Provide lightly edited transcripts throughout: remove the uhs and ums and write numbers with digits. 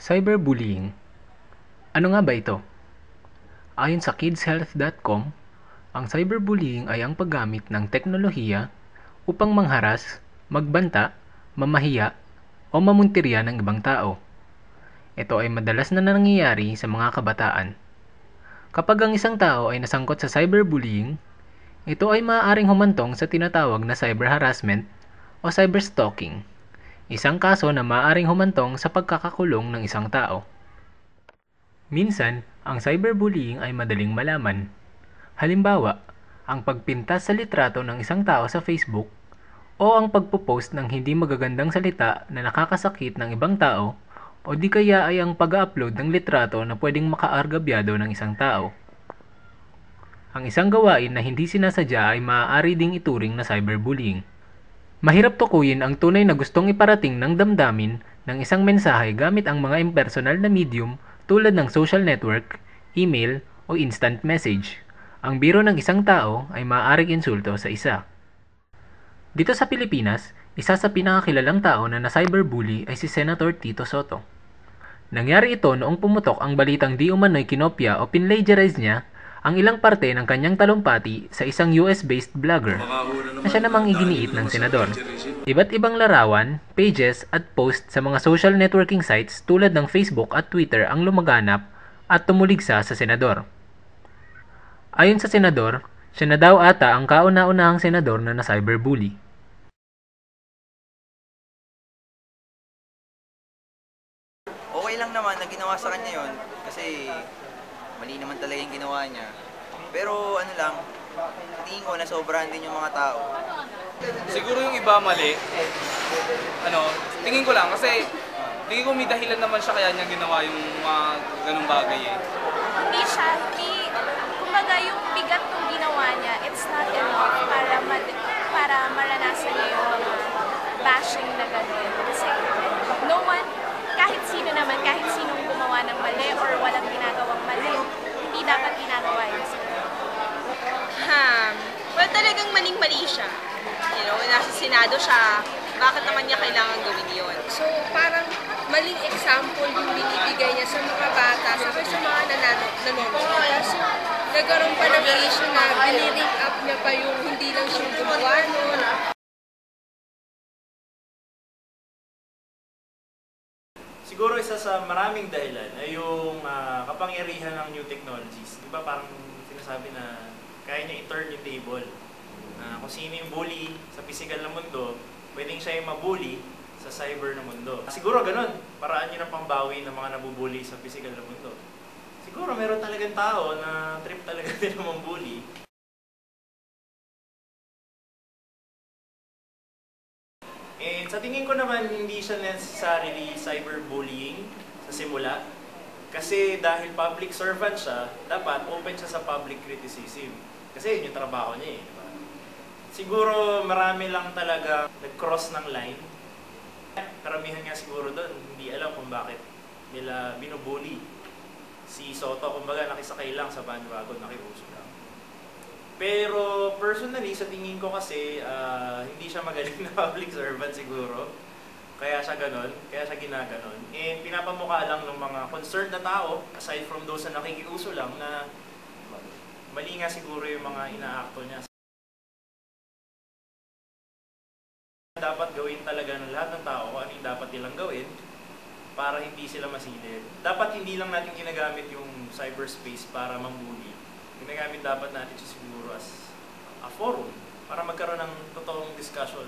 Cyberbullying. Ano nga ba ito? Ayon sa kidshealth.com, ang cyberbullying ay ang paggamit ng teknolohiya upang mangharas, magbanta, mamahiya, o mamuntirya ng ibang tao. Ito ay madalas na nangyayari sa mga kabataan. Kapag ang isang tao ay nasangkot sa cyberbullying, ito ay maaaring humantong sa tinatawag na cyberharassment o cyberstalking, isang kaso na maaaring humantong sa pagkakakulong ng isang tao. Minsan, ang cyberbullying ay madaling malaman. Halimbawa, ang pagpintas sa litrato ng isang tao sa Facebook o ang pagpo-post ng hindi magagandang salita na nakakasakit ng ibang tao o di kaya ay ang pag-upload ng litrato na pwedeng makaargabyado ng isang tao. Ang isang gawain na hindi sinasadya ay maaari ding ituring na cyberbullying. Mahirap tukuyin ang tunay na gustong iparating ng damdamin ng isang mensahe gamit ang mga impersonal na medium tulad ng social network, email, o instant message. Ang biro ng isang tao ay maaaring insulto sa isa. Dito sa Pilipinas, isa sa pinakakilalang tao na na-cyberbully ay si Senator Tito Sotto. Nangyari ito noong pumutok ang balitang di umano'y kinopya o pinlagiarize niya ang ilang parte ng kanyang talumpati sa isang US-based vlogger na siya namang iginiit ng senador. Iba't ibang larawan, pages at post sa mga social networking sites tulad ng Facebook at Twitter ang lumaganap at tumuligsa sa senador. Ayon sa senador, siya na daw ata ang kauna-unahang senador na na-cyberbully. Okay lang naman na ginawa sa kanya yon kasi mali naman talaga yung ginawa niya. Pero ano lang, tingin ko na sobrahan din yung mga tao. Siguro yung iba mali, tingin ko lang kasi tingin ko may dahilan naman siya kaya niya ginawa yung mga ganung bagay eh. Kumbaga yung bigat ng ginawa niya, it's not enough para maranasan niya yung mga bashing na gano'n. Kasi no one, kahit sinong gumawa ng mali or walang ginagawang mali, hindi dapat ginagawa yun. Well, talagang maling-mali siya. Nasa Senado siya, bakit naman niya kailangan gawin yun? So, parang maling example yung binibigay niya sa mga bata, sa mga nanonood. Kasi nagkaroon pa ng issue na biniring up niya pa yung hindi lang siya gumawa nun. Siguro isa sa maraming dahilan ay yung kapangyarihan ng new technologies. Di ba parang sinasabi na kaya niya i-turn yung table. Kung sino yung bully sa physical na mundo, pwedeng siya yung mabully sa cyber na mundo. Siguro ganun, paraan niya ng pambawi ng mga nabubully sa physical na mundo. Siguro meron talagang tao na trip talaga nila mambully. And sa tingin ko naman, hindi siya necessarily cyberbullying sa simula. Kasi dahil public servant siya, dapat open siya sa public criticism. Kasi yun yung trabaho niya eh. Diba? Siguro marami lang talaga nag-cross ng line. Karamihan nga siguro doon, hindi alam kung bakit nila binubully. Si Soto, kumbaga nakisakay lang sa bandwagon, nakiuso lang. Pero personally, sa tingin ko kasi, hindi siya magaling na public servant siguro. Kaya siya ganon, kaya siya ginaganon. And pinapamukha lang ng mga concerned na tao, aside from those na nakikiuso lang, na mali nga siguro yung mga inaakto niya. Dapat gawin talaga ng lahat ng tao kung ano yung dapat nilang gawin para hindi sila masilip. Dapat hindi lang natin ginagamit yung cyberspace para mambuli. Ginagamit dapat natin siya siguro as a forum para magkaroon ng totoong discussion.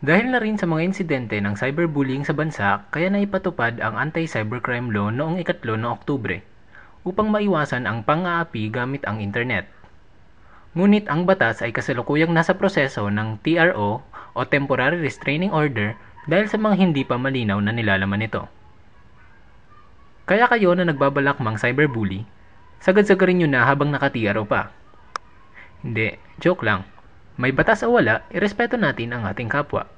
Dahil na rin sa mga insidente ng cyberbullying sa bansa, kaya naipatupad ang Anti-Cybercrime Law noong 3 ng Oktubre upang maiwasan ang pang-aapi gamit ang internet. Ngunit ang batas ay kasalukuyang nasa proseso ng TRO o Temporary Restraining Order dahil sa mga hindi pa malinaw na nilalaman nito. Kaya kayo na nagbabalak mang cyberbully, sagad-sagarin nyo na habang naka-TRO pa. Hindi, joke lang. May batas o wala, irespeto natin ang ating kapwa.